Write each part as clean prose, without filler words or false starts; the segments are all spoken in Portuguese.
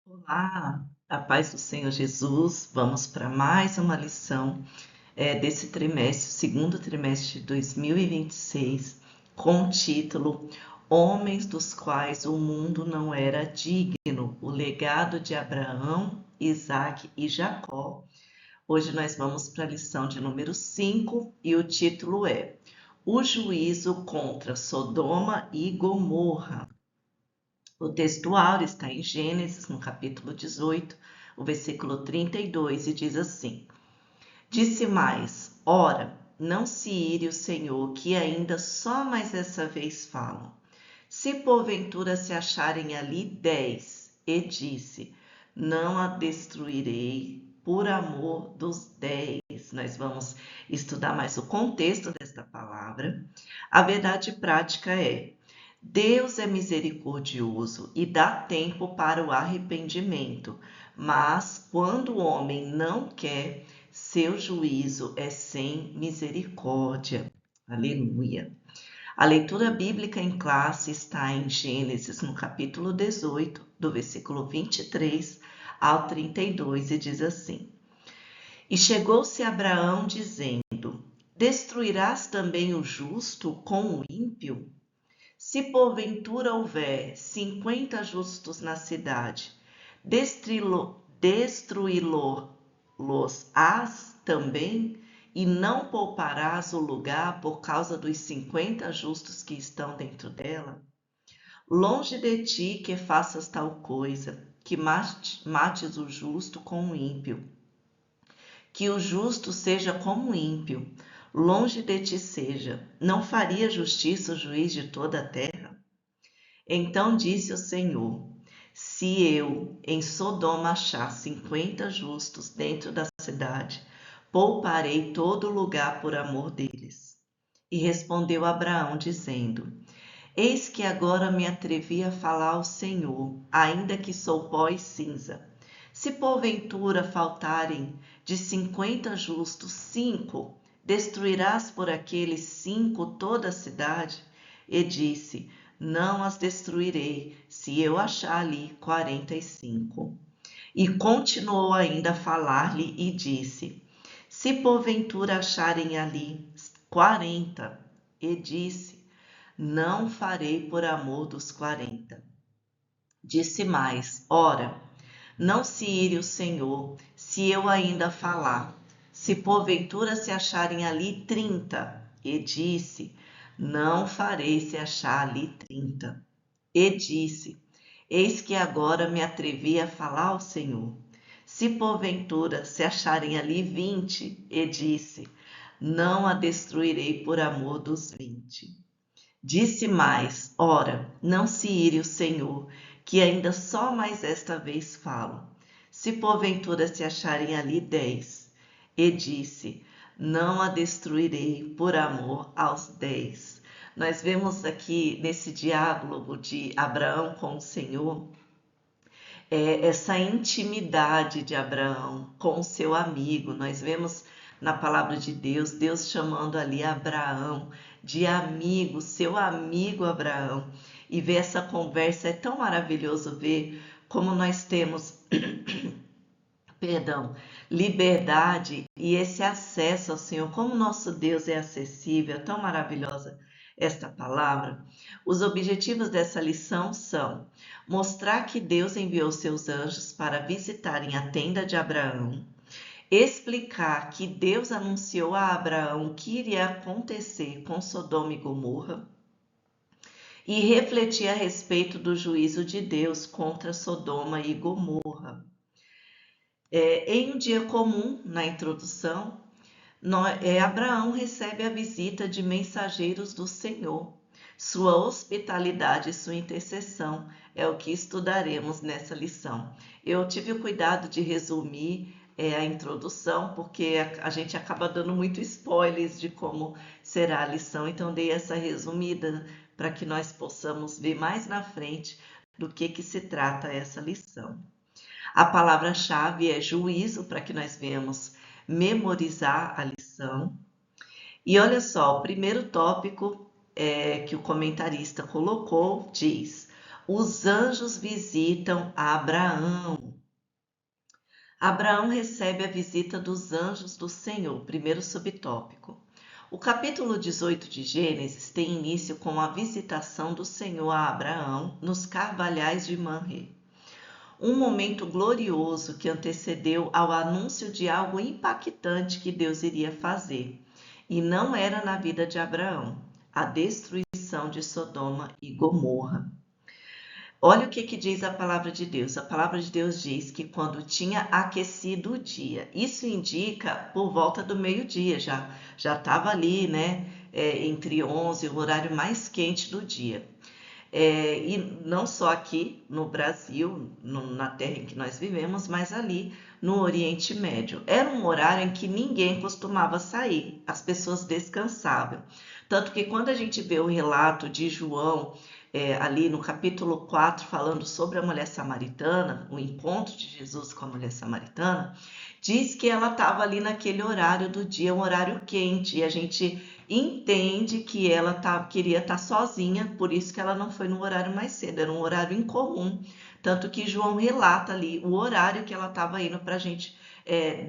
Olá, a paz do Senhor Jesus. Vamos para mais uma lição desse trimestre, segundo trimestre de 2026, com o título Homens dos quais o mundo não era digno, o legado de Abraão, Isaque e Jacó. Hoje nós vamos para a lição de número 5 e o título é O juízo contra Sodoma e Gomorra. O textual está em Gênesis, no capítulo 18, o versículo 32, e diz assim: Disse mais: Ora, não se ire o Senhor, que ainda só mais essa vez falam. Se porventura se acharem ali 10, e disse: Não a destruirei por amor dos 10. Nós vamos estudar mais o contexto desta palavra. A verdade prática é: Deus é misericordioso e dá tempo para o arrependimento, mas quando o homem não quer, seu juízo é sem misericórdia. Aleluia. A leitura bíblica em classe está em Gênesis, no capítulo 18, do versículo 23 ao 32, e diz assim: E chegou-se Abraão dizendo: Destruirás também o justo com o ímpio? Se porventura houver 50 justos na cidade, destruí-los-ás também, e não pouparás o lugar por causa dos 50 justos que estão dentro dela? Longe de ti que faças tal coisa, que mates o justo com o ímpio, que o justo seja como o ímpio, longe de ti seja. Não faria justiça o juiz de toda a terra? Então disse o Senhor: Se eu em Sodoma achar 50 justos dentro da cidade, pouparei todo lugar por amor deles. E respondeu Abraão, dizendo: Eis que agora me atrevi a falar ao Senhor, ainda que sou pó e cinza. Se porventura faltarem de 50 justos 5, destruirás por aqueles 5 toda a cidade? E disse: Não as destruirei, se eu achar ali 45. E continuou ainda a falar-lhe e disse: Se porventura acharem ali 40, e disse: Não farei por amor dos 40. Disse mais: Ora, não se ire o Senhor, se eu ainda falar. Se porventura se acharem ali 30, e disse: Não farei se achar ali 30. E disse: Eis que agora me atrevi a falar ao Senhor. Se porventura se acharem ali 20, e disse: Não a destruirei por amor dos 20. Disse mais: Ora, não se ire o Senhor, que ainda só mais esta vez falo. Se porventura se acharem ali 10, e disse: Não a destruirei por amor aos 10. Nós vemos aqui nesse diálogo de Abraão com o Senhor, essa intimidade de Abraão com o seu amigo. Nós vemos na palavra de Deus, Deus chamando ali Abraão de amigo, seu amigo Abraão. E ver essa conversa é tão maravilhoso ver como nós temos, perdão, liberdade e esse acesso ao Senhor, como nosso Deus é acessível, é tão maravilhosa esta palavra. Os objetivos dessa lição são mostrar que Deus enviou seus anjos para visitarem a tenda de Abraão, explicar que Deus anunciou a Abraão o que iria acontecer com Sodoma e Gomorra e refletir a respeito do juízo de Deus contra Sodoma e Gomorra. Em um dia comum, na introdução, Abraão recebe a visita de mensageiros do Senhor. Sua hospitalidade e sua intercessão é o que estudaremos nessa lição. Eu tive o cuidado de resumir a introdução, porque a gente acaba dando muito spoilers de como será a lição, então dei essa resumida para que nós possamos ver mais na frente do que se trata essa lição. A palavra-chave é juízo, para que nós venhamos memorizar a lição. E olha só, o primeiro tópico que o comentarista colocou diz: Os anjos visitam Abraão. Abraão recebe a visita dos anjos do Senhor, primeiro subtópico. O capítulo 18 de Gênesis tem início com a visitação do Senhor a Abraão nos carvalhais de Mamre. Um momento glorioso que antecedeu ao anúncio de algo impactante que Deus iria fazer. E não era na vida de Abraão, a destruição de Sodoma e Gomorra. Olha o que diz a palavra de Deus. A palavra de Deus diz que quando tinha aquecido o dia, isso indica por volta do meio-dia, já estava ali, né, entre 11, o horário mais quente do dia. E não só aqui no Brasil, na terra em que nós vivemos, mas ali no Oriente Médio. Era um horário em que ninguém costumava sair, as pessoas descansavam. Tanto que quando a gente vê o relato de João, ali no capítulo 4, falando sobre a mulher samaritana, o encontro de Jesus com a mulher samaritana, diz que ela estava ali naquele horário do dia, um horário quente, e a gente entende que ela queria estar sozinha, por isso que ela não foi no horário mais cedo, era um horário incomum. Tanto que João relata ali o horário que ela estava indo para a gente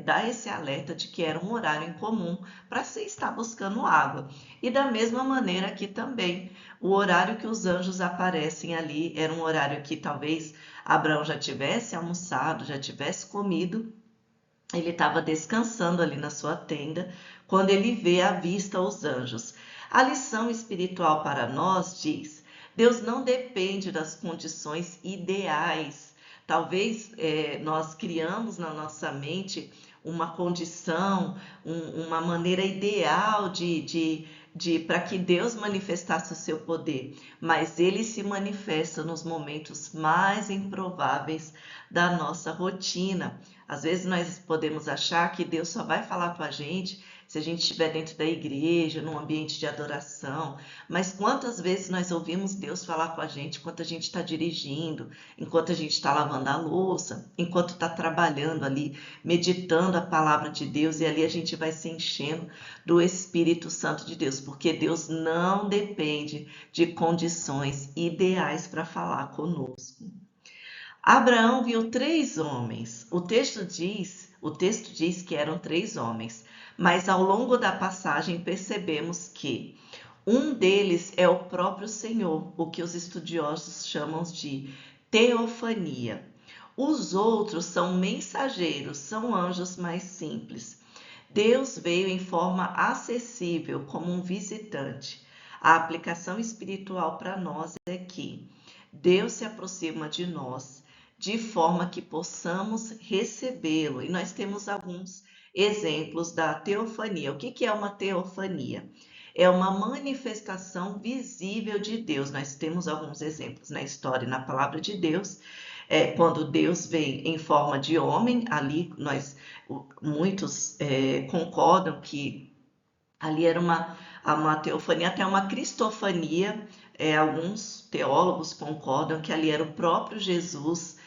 dar esse alerta de que era um horário incomum para se estar buscando água. E da mesma maneira aqui também, o horário que os anjos aparecem ali era um horário que talvez Abraão já tivesse almoçado, já tivesse comido. Ele estava descansando ali na sua tenda quando ele vê à vista os anjos. A lição espiritual para nós diz: Deus não depende das condições ideais. Talvez nós criamos na nossa mente uma condição, uma maneira ideal de para que Deus manifestasse o seu poder, mas ele se manifesta nos momentos mais improváveis da nossa rotina. Às vezes nós podemos achar que Deus só vai falar com a gente se a gente estiver dentro da igreja, num ambiente de adoração, mas quantas vezes nós ouvimos Deus falar com a gente enquanto a gente está dirigindo, enquanto a gente está lavando a louça, enquanto está trabalhando ali, meditando a palavra de Deus, e ali a gente vai se enchendo do Espírito Santo de Deus, porque Deus não depende de condições ideais para falar conosco. Abraão viu 3 homens. O texto diz que eram 3 homens, mas ao longo da passagem percebemos que um deles é o próprio Senhor, o que os estudiosos chamam de teofania. Os outros são mensageiros, são anjos mais simples. Deus veio em forma acessível, como um visitante. A aplicação espiritual para nós é que Deus se aproxima de nós de forma que possamos recebê-lo. E nós temos alguns exemplos da teofania. O que é uma teofania? É uma manifestação visível de Deus. Nós temos alguns exemplos na história e na palavra de Deus. Quando Deus vem em forma de homem, ali muitos concordam que ali era uma teofania, até uma cristofania. Alguns teólogos concordam que ali era o próprio Jesus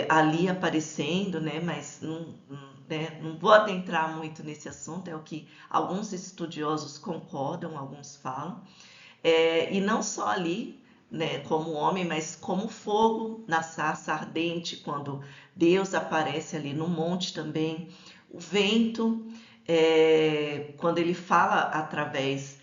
ali aparecendo, né? Mas não vou adentrar muito nesse assunto, é o que alguns estudiosos concordam, alguns falam. E não só ali, né, como homem, mas como fogo na sarça ardente, quando Deus aparece ali no monte também. O vento, quando ele fala através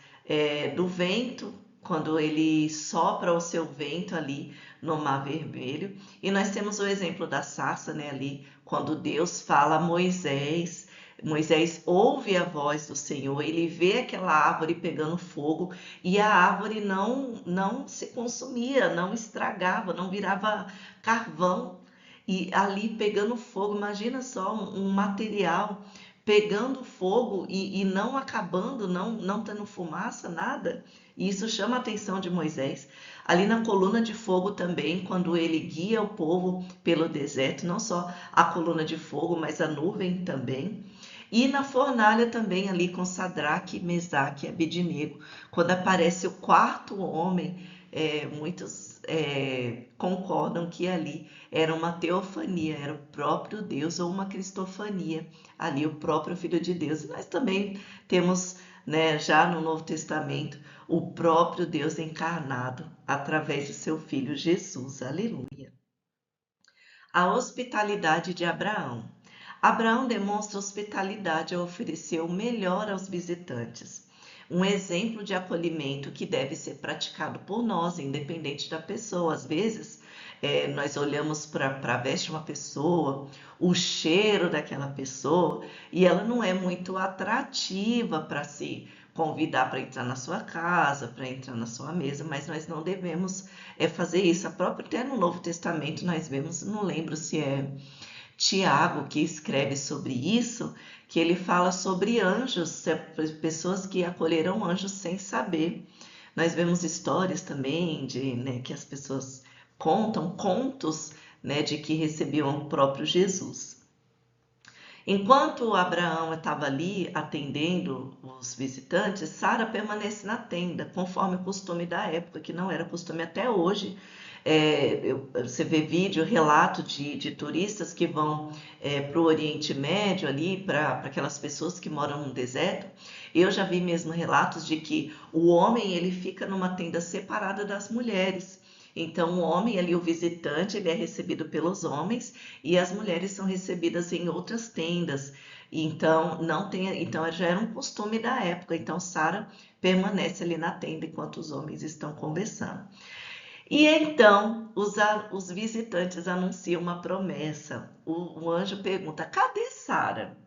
do vento, quando ele sopra o seu vento ali no Mar Vermelho. E nós temos o exemplo da sarça, né, ali, quando Deus fala a Moisés. Moisés ouve a voz do Senhor, ele vê aquela árvore pegando fogo e a árvore não se consumia, não estragava, não virava carvão. E ali pegando fogo, imagina só um material pegando fogo e não acabando, não tendo fumaça, nada. E isso chama a atenção de Moisés. Ali na coluna de fogo também, quando ele guia o povo pelo deserto, não só a coluna de fogo, mas a nuvem também. E na fornalha também, ali com Sadraque, Mesaque e Abednego, quando aparece o 4º homem, muitos concordam que ali era uma teofania, era o próprio Deus, ou uma cristofania, ali o próprio Filho de Deus. E nós também temos, né, já no Novo Testamento, o próprio Deus encarnado através de seu filho Jesus. Aleluia. A hospitalidade de Abraão. Abraão demonstra hospitalidade ao oferecer o melhor aos visitantes. Um exemplo de acolhimento que deve ser praticado por nós, independente da pessoa. Às vezes, nós olhamos para a veste de uma pessoa, o cheiro daquela pessoa, e ela não é muito atrativa para se convidar para entrar na sua casa, para entrar na sua mesa, mas nós não devemos fazer isso. Até no Novo Testamento nós vemos, não lembro se é Tiago que escreve sobre isso, que ele fala sobre anjos, pessoas que acolheram anjos sem saber. Nós vemos histórias também de, né, que as pessoas contam contos, né, de que recebiam o próprio Jesus. Enquanto Abraão estava ali atendendo os visitantes, Sara permanece na tenda, conforme o costume da época, que não era costume até hoje. Você vê vídeo, relato de turistas que vão para o Oriente Médio ali, para aquelas pessoas que moram no deserto. Eu já vi mesmo relatos de que o homem ele fica numa tenda separada das mulheres. Então, o homem ali, o visitante, ele é recebido pelos homens e as mulheres são recebidas em outras tendas. Então já era um costume da época. Então, Sara permanece ali na tenda enquanto os homens estão conversando. E então os visitantes anunciam uma promessa. O anjo pergunta: cadê Sara?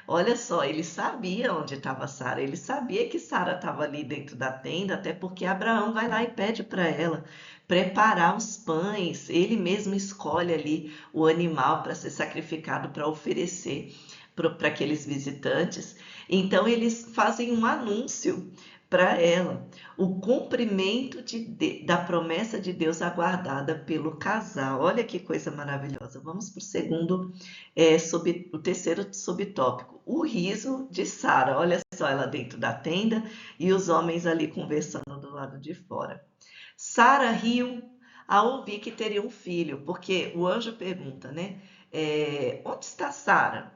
Olha só, ele sabia onde estava Sara, ele sabia que Sara estava ali dentro da tenda, até porque Abraão vai lá e pede para ela preparar os pães, ele mesmo escolhe ali o animal para ser sacrificado, para oferecer para aqueles visitantes. Então eles fazem um anúncio para ela, o cumprimento da promessa de Deus aguardada pelo casal. Olha que coisa maravilhosa. Vamos para o terceiro subtópico, o riso de Sara. Olha só ela dentro da tenda e os homens ali conversando do lado de fora. Sara riu ao ouvir que teria um filho, porque o anjo pergunta, né? Onde está Sara?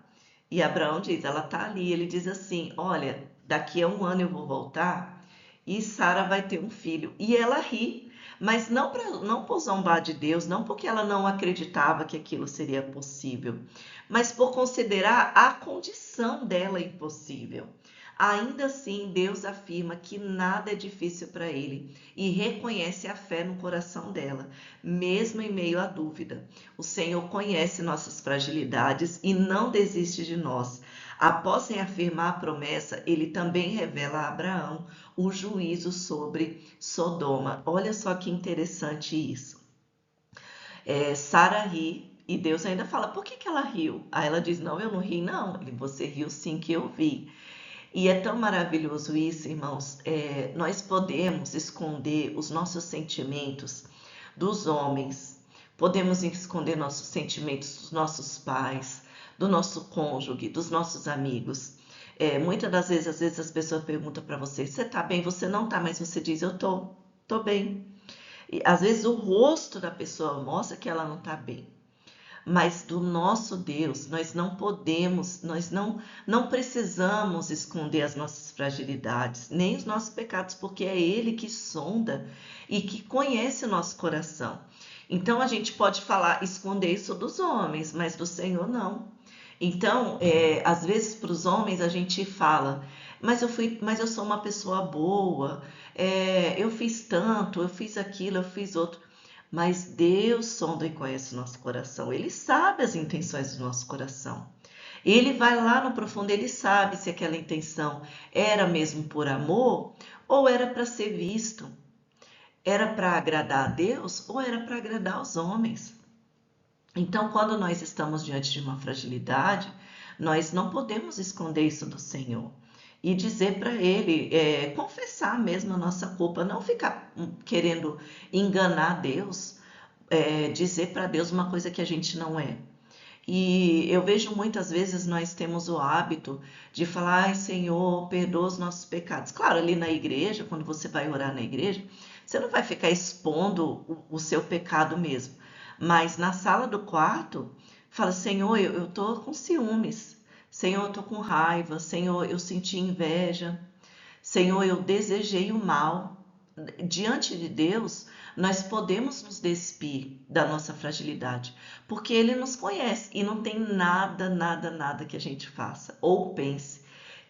E Abraão diz, ela está ali. Ele diz assim, olha, daqui a 1 ano eu vou voltar e Sara vai ter um filho. E ela ri, mas não por zombar de Deus, não porque ela não acreditava que aquilo seria possível, mas por considerar a condição dela impossível. Ainda assim, Deus afirma que nada é difícil para ele e reconhece a fé no coração dela, mesmo em meio à dúvida. O Senhor conhece nossas fragilidades e não desiste de nós. Após reafirmar a promessa, ele também revela a Abraão o juízo sobre Sodoma. Olha só que interessante isso. Sara ri e Deus ainda fala, por que ela riu? Aí ela diz, não, eu não ri não. Você riu sim que eu vi. E é tão maravilhoso isso, irmãos. Nós podemos esconder os nossos sentimentos dos homens, podemos esconder nossos sentimentos dos nossos pais, do nosso cônjuge, dos nossos amigos. Muitas das vezes, às vezes as pessoas perguntam para você, você tá bem? Você não tá, mas você diz, eu tô bem. E às vezes o rosto da pessoa mostra que ela não tá bem. Mas do nosso Deus, nós não podemos, nós não precisamos esconder as nossas fragilidades, nem os nossos pecados, porque é Ele que sonda e que conhece o nosso coração. Então a gente pode falar, esconder isso dos homens, mas do Senhor não. Então, às vezes para os homens a gente fala, mas eu sou uma pessoa boa, eu fiz tanto, eu fiz aquilo, eu fiz outro. Mas Deus sonda e conhece o nosso coração. Ele sabe as intenções do nosso coração. Ele vai lá no profundo, ele sabe se aquela intenção era mesmo por amor ou era para ser visto. Era para agradar a Deus ou era para agradar os homens. Então, quando nós estamos diante de uma fragilidade, nós não podemos esconder isso do Senhor. E dizer para Ele, confessar mesmo a nossa culpa, não ficar querendo enganar Deus, dizer para Deus uma coisa que a gente não é. E eu vejo muitas vezes nós temos o hábito de falar, ai Senhor, perdoa os nossos pecados. Claro, ali na igreja, quando você vai orar na igreja, você não vai ficar expondo o seu pecado mesmo. Mas na sala do quarto, fala, Senhor, eu tô com ciúmes. Senhor, eu tô com raiva. Senhor, eu senti inveja. Senhor, eu desejei o mal. Diante de Deus, nós podemos nos despir da nossa fragilidade, porque Ele nos conhece e não tem nada, nada, nada que a gente faça ou pense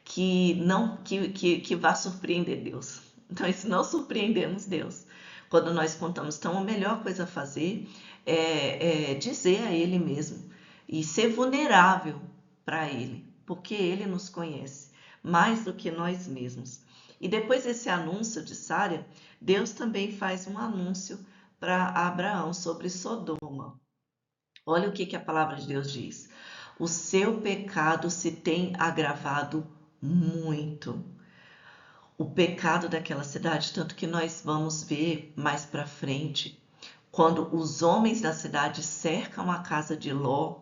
que não que vá surpreender Deus. Nós não surpreendemos Deus quando nós contamos. Então, a melhor coisa a fazer é dizer a Ele mesmo e ser vulnerável para Ele, porque Ele nos conhece mais do que nós mesmos. E depois desse anúncio de Sara, Deus também faz um anúncio para Abraão sobre Sodoma. Olha o que a palavra de Deus diz. O seu pecado se tem agravado muito. O pecado daquela cidade, tanto que nós vamos ver mais para frente, quando os homens da cidade cercam a casa de Ló.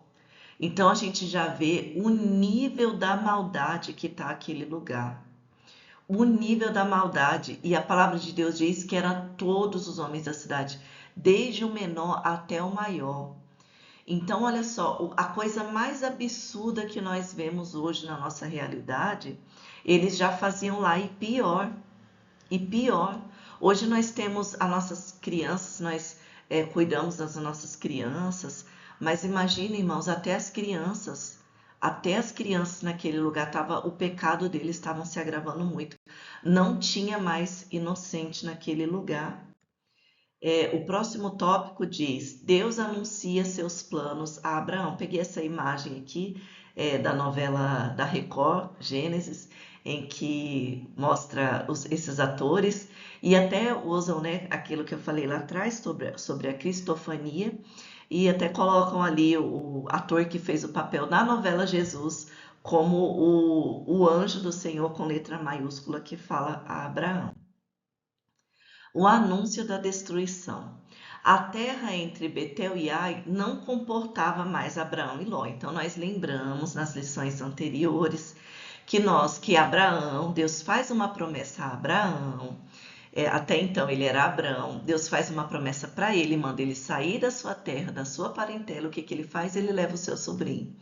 Então a gente já vê o nível da maldade que está aquele lugar. O nível da maldade, e a palavra de Deus diz que eram todos os homens da cidade, desde o menor até o maior. Então, olha só, a coisa mais absurda que nós vemos hoje na nossa realidade, eles já faziam lá e pior. E pior, hoje nós temos as nossas crianças, nós cuidamos das nossas crianças, mas imagina, irmãos, até as crianças naquele lugar, o pecado deles estavam se agravando muito. Não tinha mais inocente naquele lugar. O próximo tópico diz: Deus anuncia seus planos a Abraão. Peguei essa imagem aqui da novela da Record, Gênesis, em que mostra esses atores e até usam, né, aquilo que eu falei lá atrás sobre a cristofania e até colocam ali o ator que fez o papel na novela Jesus como o anjo do Senhor com letra maiúscula que fala a Abraão. O anúncio da destruição. A terra entre Betel e Ai não comportava mais Abraão e Ló. Então nós lembramos nas lições anteriores que Abraão, Deus faz uma promessa a Abraão. Até então ele era Abraão. Deus faz uma promessa para ele, manda ele sair da sua terra, da sua parentela. O que ele faz? Ele leva o seu sobrinho.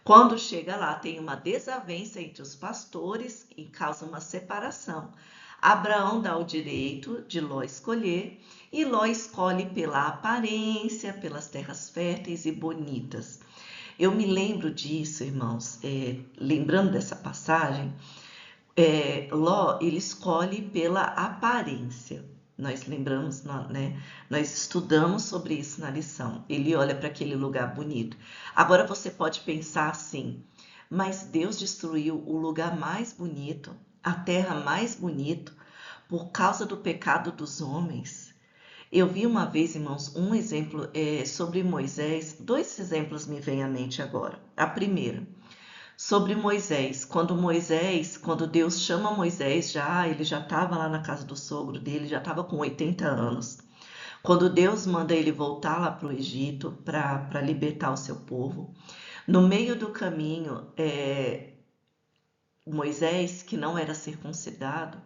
Quando chega lá, tem uma desavença entre os pastores e causa uma separação. Abraão dá o direito de Ló escolher e Ló escolhe pela aparência, pelas terras férteis e bonitas. Eu me lembro disso, irmãos, lembrando dessa passagem, Ló ele escolhe pela aparência. Nós lembramos, né? Nós estudamos sobre isso na lição. Ele olha para aquele lugar bonito. Agora você pode pensar assim, mas Deus destruiu o lugar mais bonito, a terra mais bonita, por causa do pecado dos homens. Eu vi uma vez, irmãos, um exemplo sobre Moisés. Dois exemplos me vêm à mente agora. A primeira, sobre Moisés. Quando Deus chama Moisés, ele já estava lá na casa do sogro dele, já estava com 80 anos. Quando Deus manda ele voltar lá para o Egito para libertar o seu povo, no meio do caminho, Moisés, que não era circuncidado,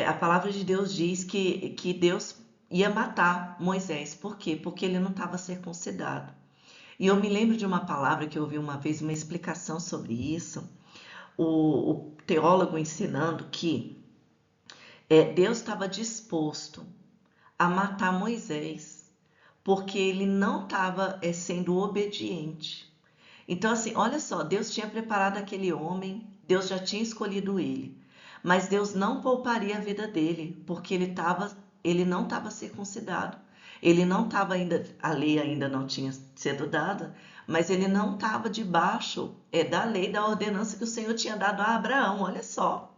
a palavra de Deus diz que Deus ia matar Moisés. Por quê? Porque ele não estava circuncidado. E eu me lembro de uma palavra que eu ouvi uma vez, uma explicação sobre isso, o teólogo ensinando que Deus estava disposto a matar Moisés, porque ele não estava sendo obediente. Então, assim, olha só, Deus tinha preparado aquele homem, Deus já tinha escolhido ele, mas Deus não pouparia a vida dele, porque ele não estava circuncidado. Ele não estava ainda, a lei ainda não tinha sido dada, mas ele não estava debaixo da lei, da ordenança que o Senhor tinha dado a Abraão, olha só.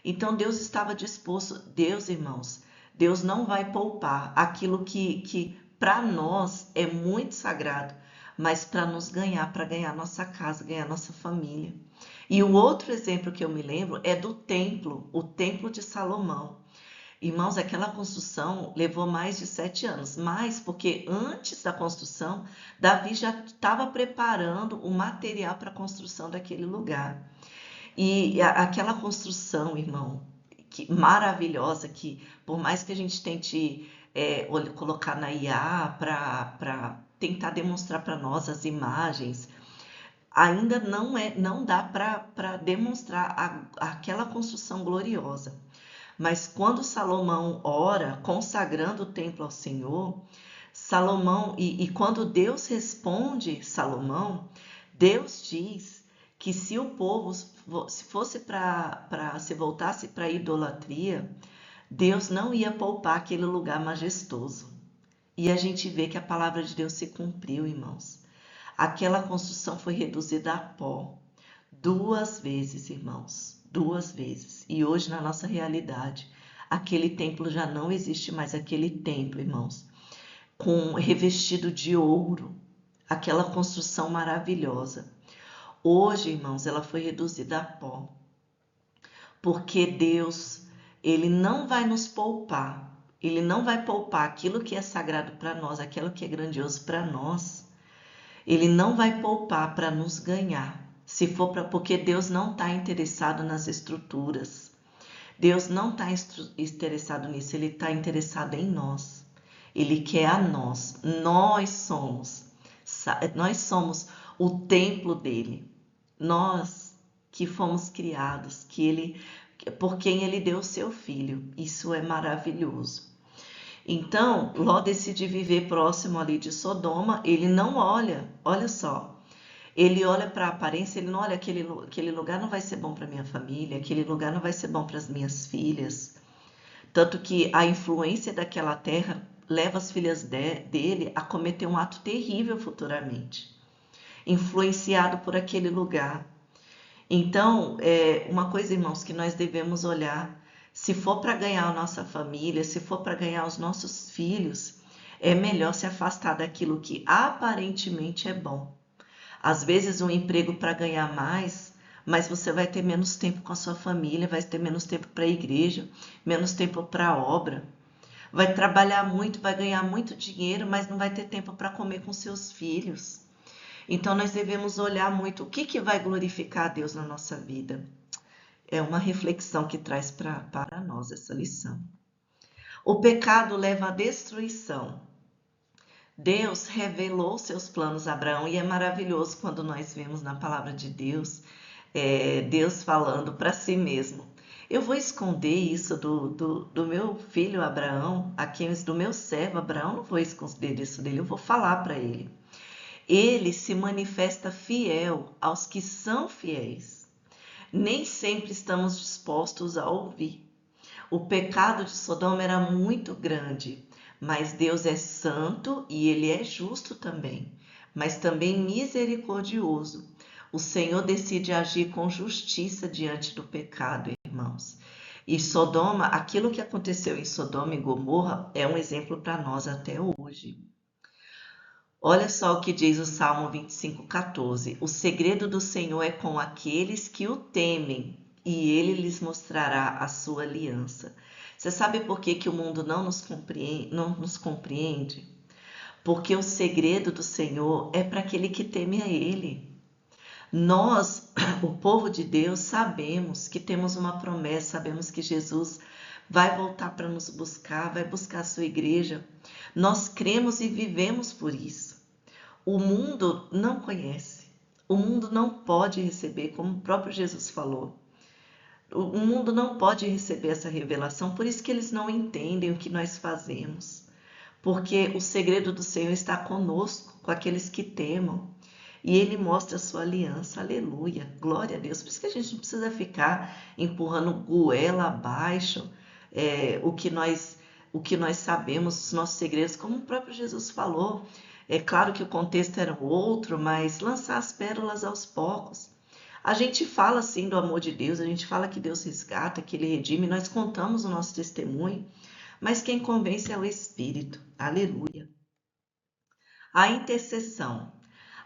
Então Deus estava disposto, Deus, irmãos, Deus não vai poupar aquilo que para nós é muito sagrado, mas para nos ganhar, para ganhar nossa casa, ganhar nossa família. E o outro exemplo que eu me lembro é do templo, o templo de Salomão. Irmãos, aquela construção levou mais de 7 anos, mas porque antes da construção, Davi já estava preparando o material para a construção daquele lugar. E aquela construção, irmão, maravilhosa, que por mais que a gente tente colocar na IA para tentar demonstrar para nós as imagens, ainda não dá para demonstrar aquela construção gloriosa. Mas quando Salomão ora, consagrando o templo ao Senhor, Salomão, e quando Deus responde Salomão, Deus diz que se o povo se fosse se voltasse para a idolatria, Deus não ia poupar aquele lugar majestoso. E a gente vê que a palavra de Deus se cumpriu, irmãos. Aquela construção foi reduzida a pó 2 vezes, irmãos, 2 vezes. E hoje, na nossa realidade, aquele templo já não existe mais, aquele templo, irmãos, com revestido de ouro, aquela construção maravilhosa. Hoje, irmãos, ela foi reduzida a pó, porque Deus, ele não vai nos poupar, ele não vai poupar aquilo que é sagrado para nós, aquilo que é grandioso para nós. Ele não vai poupar para nos ganhar, se for para, porque Deus não está interessado nas estruturas. Deus não está interessado nisso, ele está interessado em nós. Ele quer a nós. Nós somos o templo dele. Nós que fomos criados, por quem ele deu o seu filho. Isso é maravilhoso. Então, Ló decide viver próximo ali de Sodoma. Ele não olha só. Ele olha para a aparência, ele não olha aquele lugar não vai ser bom para minha família, aquele lugar não vai ser bom para as minhas filhas. Tanto que a influência daquela terra leva as filhas dele a cometer um ato terrível futuramente, influenciado por aquele lugar. Então, uma coisa, irmãos, que nós devemos olhar, se for para ganhar a nossa família, se for para ganhar os nossos filhos, é melhor se afastar daquilo que aparentemente é bom. Às vezes um emprego para ganhar mais, mas você vai ter menos tempo com a sua família, vai ter menos tempo para a igreja, menos tempo para a obra. Vai trabalhar muito, vai ganhar muito dinheiro, mas não vai ter tempo para comer com seus filhos. Então nós devemos olhar muito o que vai glorificar a Deus na nossa vida. É uma reflexão que traz para nós essa lição. O pecado leva à destruição. Deus revelou seus planos a Abraão e é maravilhoso quando nós vemos na palavra de Deus, Deus falando para si mesmo. Eu vou esconder isso do meu filho Abraão, do meu servo Abraão, não vou esconder isso dele, eu vou falar para ele. Ele se manifesta fiel aos que são fiéis. Nem sempre estamos dispostos a ouvir. O pecado de Sodoma era muito grande, mas Deus é santo e ele é justo também, mas também misericordioso. O Senhor decide agir com justiça diante do pecado, irmãos. E Sodoma, aquilo que aconteceu em Sodoma e Gomorra é um exemplo para nós até hoje. Olha só o que diz o Salmo 25:14. O segredo do Senhor é com aqueles que o temem, e ele lhes mostrará a sua aliança. Você sabe por que o mundo não nos compreende? Porque o segredo do Senhor é para aquele que teme a ele. Nós, o povo de Deus, sabemos que temos uma promessa, sabemos que Jesus vai voltar para nos buscar, vai buscar a sua igreja. Nós cremos e vivemos por isso. O mundo não conhece, o mundo não pode receber, como o próprio Jesus falou. O mundo não pode receber essa revelação, por isso que eles não entendem o que nós fazemos. Porque o segredo do Senhor está conosco, com aqueles que temam. E ele mostra a sua aliança, aleluia, glória a Deus. Por isso que a gente não precisa ficar empurrando goela abaixo o que nós sabemos, os nossos segredos, como o próprio Jesus falou. É claro que o contexto era outro, mas lançar as pérolas aos poucos. A gente fala assim do amor de Deus, a gente fala que Deus resgata, que Ele redime, nós contamos o nosso testemunho, mas quem convence é o Espírito. Aleluia. A intercessão.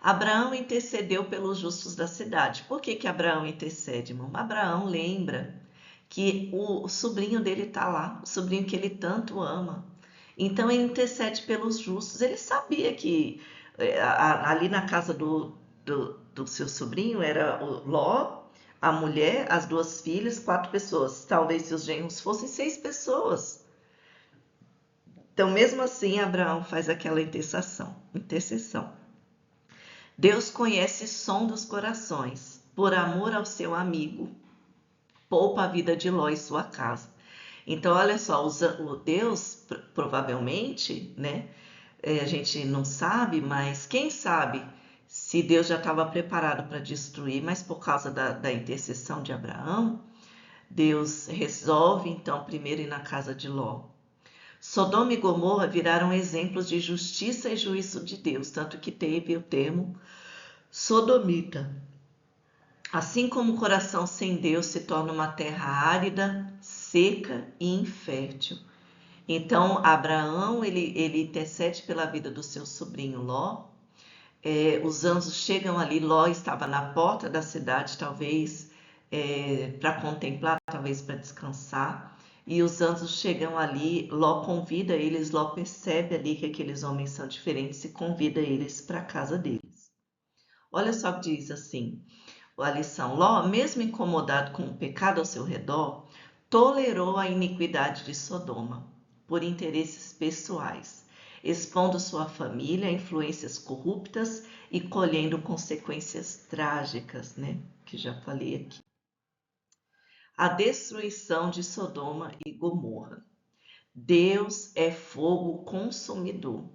Abraão intercedeu pelos justos da cidade. Por que Abraão intercede, irmão? Abraão lembra que o sobrinho dele está lá, o sobrinho que ele tanto ama. Então ele intercede pelos justos. Ele sabia que ali na casa do seu sobrinho era o Ló, a mulher, as 2 filhas, 4 pessoas. Talvez se os genros fossem 6 pessoas. Então, mesmo assim, Abraão faz aquela intercessão. Deus conhece o som dos corações. Por amor ao seu amigo, poupa a vida de Ló e sua casa. Então, olha só, o Deus, provavelmente, né? A gente não sabe, mas quem sabe se Deus já estava preparado para destruir, mas por causa da intercessão de Abraão, Deus resolve então primeiro ir na casa de Ló. Sodoma e Gomorra viraram exemplos de justiça e juízo de Deus, tanto que teve o termo sodomita. Assim como o coração sem Deus se torna uma terra árida, seca e infértil. Então, Abraão, ele intercede pela vida do seu sobrinho Ló. Os anjos chegam ali, Ló estava na porta da cidade, talvez para contemplar, talvez para descansar. E os anjos chegam ali, Ló convida eles, Ló percebe ali que aqueles homens são diferentes e convida eles para a casa deles. Olha só o que diz assim, a lição. Ló, mesmo incomodado com o pecado ao seu redor, tolerou a iniquidade de Sodoma por interesses pessoais, expondo sua família a influências corruptas e colhendo consequências trágicas, né? Que já falei aqui. A destruição de Sodoma e Gomorra. Deus é fogo consumidor.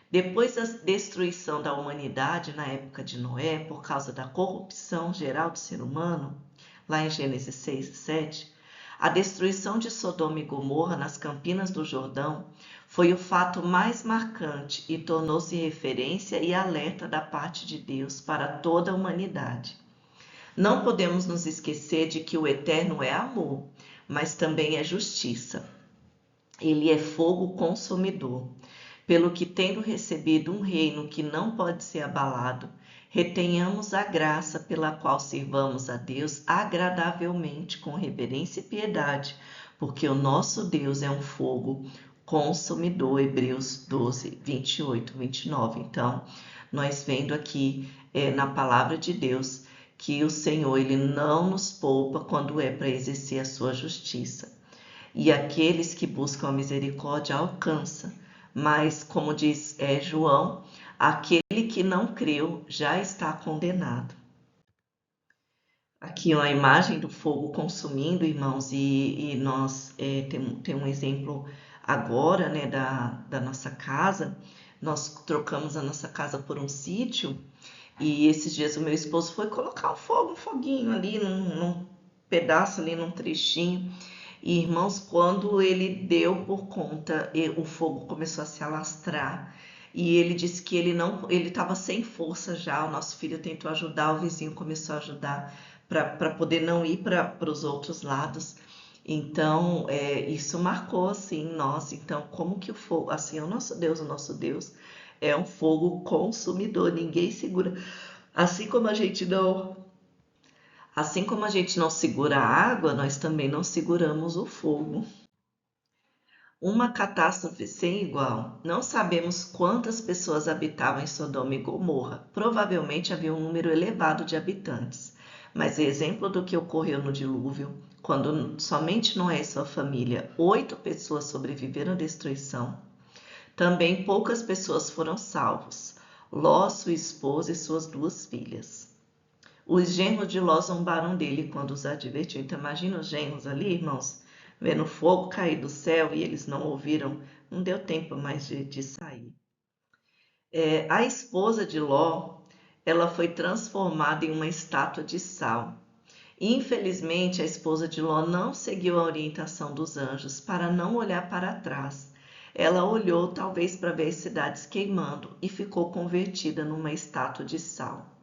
Depois da destruição da humanidade na época de Noé, por causa da corrupção geral do ser humano, lá em Gênesis 6 e 7, a destruição de Sodoma e Gomorra nas campinas do Jordão foi o fato mais marcante e tornou-se referência e alerta da parte de Deus para toda a humanidade. Não podemos nos esquecer de que o Eterno é amor, mas também é justiça. Ele é fogo consumidor. Pelo que, tendo recebido um reino que não pode ser abalado, retenhamos a graça pela qual sirvamos a Deus agradavelmente, com reverência e piedade, porque o nosso Deus é um fogo consumidor. Hebreus 12, 28, 29. Então, nós vendo aqui na palavra de Deus que o Senhor ele não nos poupa quando é para exercer a sua justiça. E aqueles que buscam a misericórdia alcançam. Mas, como diz João, aquele que não creu já está condenado. Aqui a imagem do fogo consumindo, irmãos, e nós temos um exemplo agora, né, da nossa casa. Nós trocamos a nossa casa por um sítio e esses dias o meu esposo foi colocar um foguinho ali num pedaço, ali num trechinho. E, irmãos, quando ele deu por conta, o fogo começou a se alastrar. E ele disse que ele estava sem força já. O nosso filho tentou ajudar, o vizinho começou a ajudar para poder não ir para os outros lados. Então, isso marcou assim nós. Então, como que o fogo, assim, o nosso Deus é um fogo consumidor, ninguém segura. Assim como a gente não segura a água, nós também não seguramos o fogo. Uma catástrofe sem igual. Não sabemos quantas pessoas habitavam em Sodoma e Gomorra. Provavelmente havia um número elevado de habitantes. Mas exemplo do que ocorreu no dilúvio, quando somente Noé e sua família, 8 pessoas sobreviveram à destruição, também poucas pessoas foram salvos. Ló, sua esposa e suas 2 filhas. Os genros de Ló zombaram dele quando os advertiu. Então imagina os genros ali, irmãos, vendo fogo cair do céu e eles não ouviram, não deu tempo mais de sair. A esposa de Ló, ela foi transformada em uma estátua de sal. Infelizmente, a esposa de Ló não seguiu a orientação dos anjos para não olhar para trás. Ela olhou talvez para ver as cidades queimando e ficou convertida numa estátua de sal.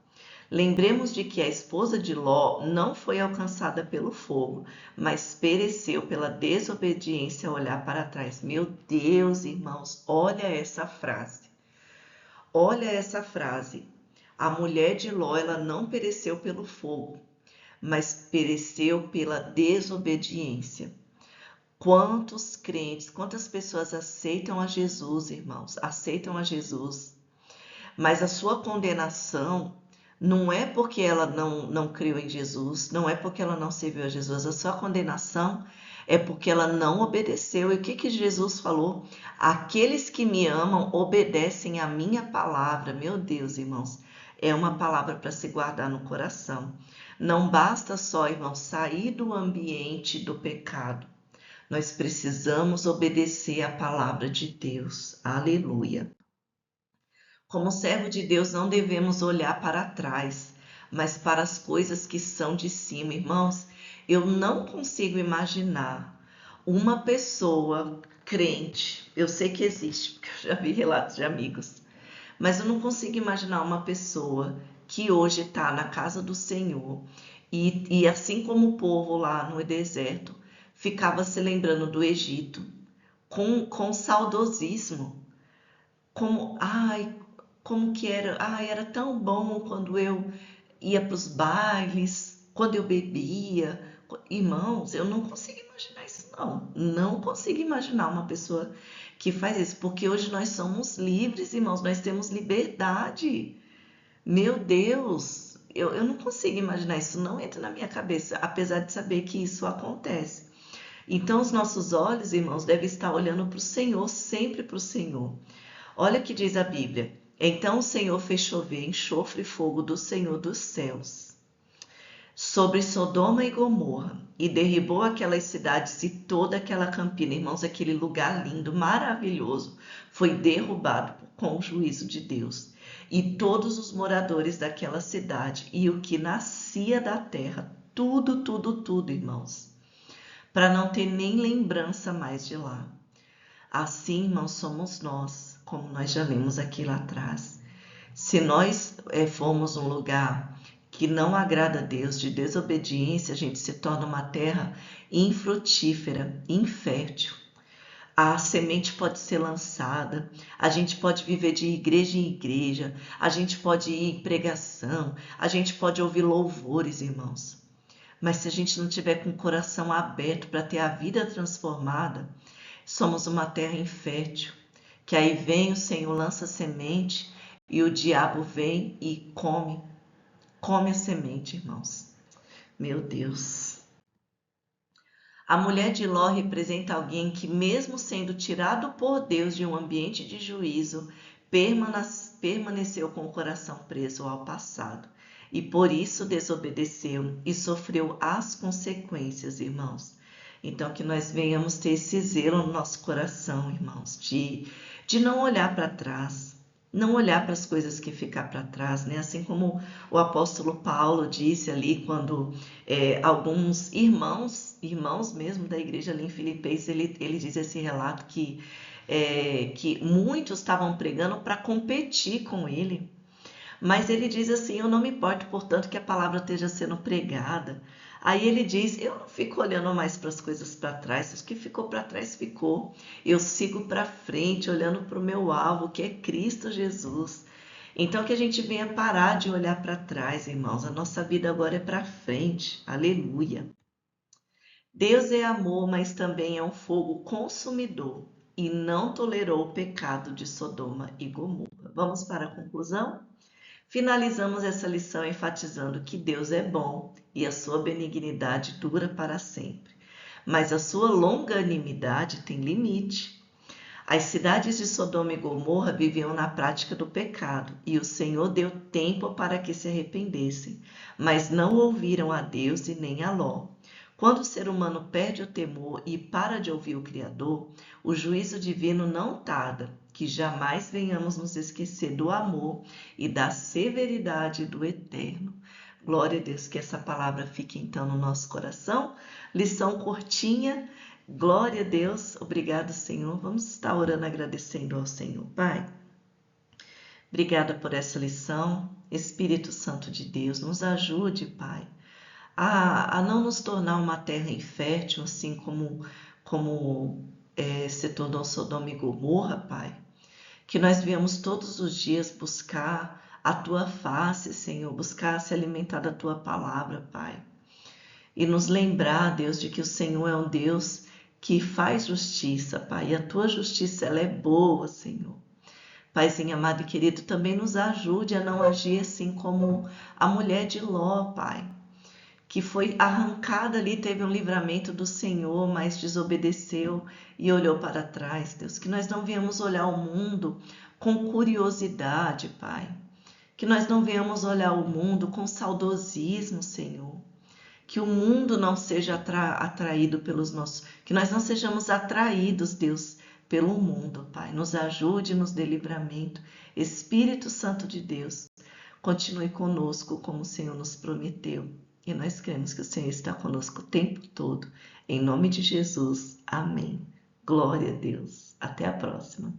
Lembremos de que a esposa de Ló não foi alcançada pelo fogo, mas pereceu pela desobediência a olhar para trás. Meu Deus, irmãos, olha essa frase. Olha essa frase. A mulher de Ló, ela não pereceu pelo fogo, mas pereceu pela desobediência. Quantos crentes, quantas pessoas aceitam a Jesus, irmãos, aceitam a Jesus, mas a sua condenação não é porque ela não creu em Jesus, não é porque ela não serviu a Jesus, a sua condenação é porque ela não obedeceu. E o que que Jesus falou? Aqueles que me amam obedecem à minha palavra. Meu Deus, irmãos, é uma palavra para se guardar no coração. Não basta só, irmãos, sair do ambiente do pecado. Nós precisamos obedecer à palavra de Deus. Aleluia. Como servo de Deus, não devemos olhar para trás, mas para as coisas que são de cima. Irmãos, eu não consigo imaginar uma pessoa crente. Eu sei que existe, porque eu já vi relatos de amigos, mas eu não consigo imaginar uma pessoa que hoje está na casa do Senhor e assim como o povo lá no deserto, ficava se lembrando do Egito com saudosismo. Como que era, era tão bom quando eu ia para os bailes, quando eu bebia. Irmãos, eu não consigo imaginar isso, não. Não consigo imaginar uma pessoa que faz isso, porque hoje nós somos livres, irmãos, nós temos liberdade. Meu Deus, eu não consigo imaginar isso, não entra na minha cabeça, apesar de saber que isso acontece. Então, os nossos olhos, irmãos, devem estar olhando para o Senhor, sempre para o Senhor. Olha o que diz a Bíblia. Então o Senhor fez chover enxofre e fogo do Senhor dos céus sobre Sodoma e Gomorra e derribou aquelas cidades e toda aquela campina. Irmãos, aquele lugar lindo, maravilhoso, foi derrubado com o juízo de Deus. E todos os moradores daquela cidade e o que nascia da terra, tudo, tudo, tudo, irmãos, para não ter nem lembrança mais de lá. Assim, irmãos, somos nós, como nós já lemos aqui lá atrás. Se nós formos um lugar que não agrada a Deus, de desobediência, a gente se torna uma terra infrutífera, infértil. A semente pode ser lançada, a gente pode viver de igreja em igreja, a gente pode ir em pregação, a gente pode ouvir louvores, irmãos. Mas se a gente não tiver com o coração aberto para ter a vida transformada, somos uma terra infértil, que aí vem o Senhor, lança a semente e o diabo vem e come a semente, irmãos. Meu Deus. A mulher de Ló representa alguém que, mesmo sendo tirado por Deus de um ambiente de juízo, permaneceu com o coração preso ao passado e por isso desobedeceu e sofreu as consequências, irmãos. Então, que nós venhamos ter esse zelo no nosso coração, irmãos, de não olhar para trás, não olhar para as coisas que ficam para trás, né? Assim como o apóstolo Paulo disse ali, quando alguns irmãos mesmo da igreja ali em Filipenses, ele diz esse relato que muitos estavam pregando para competir com ele. Mas ele diz assim: eu não me importo, portanto, que a palavra esteja sendo pregada. Aí ele diz: eu não fico olhando mais para as coisas para trás, o que ficou para trás ficou. Eu sigo para frente, olhando para o meu alvo, que é Cristo Jesus. Então que a gente venha parar de olhar para trás, irmãos. A nossa vida agora é para frente. Aleluia. Deus é amor, mas também é um fogo consumidor e não tolerou o pecado de Sodoma e Gomorra. Vamos para a conclusão? Finalizamos essa lição enfatizando que Deus é bom e a sua benignidade dura para sempre, mas a sua longanimidade tem limite. As cidades de Sodoma e Gomorra viviam na prática do pecado e o Senhor deu tempo para que se arrependessem, mas não ouviram a Deus e nem a Ló. Quando o ser humano perde o temor e para de ouvir o Criador, o juízo divino não tarda, que jamais venhamos nos esquecer do amor e da severidade do Eterno. Glória a Deus, que essa palavra fique então no nosso coração. Lição curtinha. Glória a Deus. Obrigado, Senhor. Vamos estar orando, agradecendo ao Senhor. Pai, obrigada por essa lição. Espírito Santo de Deus, nos ajude, Pai, a não nos tornar uma terra infértil, assim como se tornou Sodoma e Gomorra, Pai. Que nós viemos todos os dias buscar a Tua face, Senhor, buscar se alimentar da Tua palavra, Pai. E nos lembrar, Deus, de que o Senhor é um Deus que faz justiça, Pai. E a Tua justiça, ela é boa, Senhor. Paizinho amado e querido, também nos ajude a não agir assim como a mulher de Ló, Pai, que foi arrancada ali, teve um livramento do Senhor, mas desobedeceu e olhou para trás, Deus. Que nós não venhamos olhar o mundo com curiosidade, Pai. Que nós não venhamos olhar o mundo com saudosismo, Senhor. Que o mundo não seja atraído pelos nossos... Que nós não sejamos atraídos, Deus, pelo mundo, Pai. Nos ajude, nos dê livramento. Espírito Santo de Deus, continue conosco como o Senhor nos prometeu. E nós cremos que o Senhor está conosco o tempo todo. Em nome de Jesus. Amém. Glória a Deus. Até a próxima.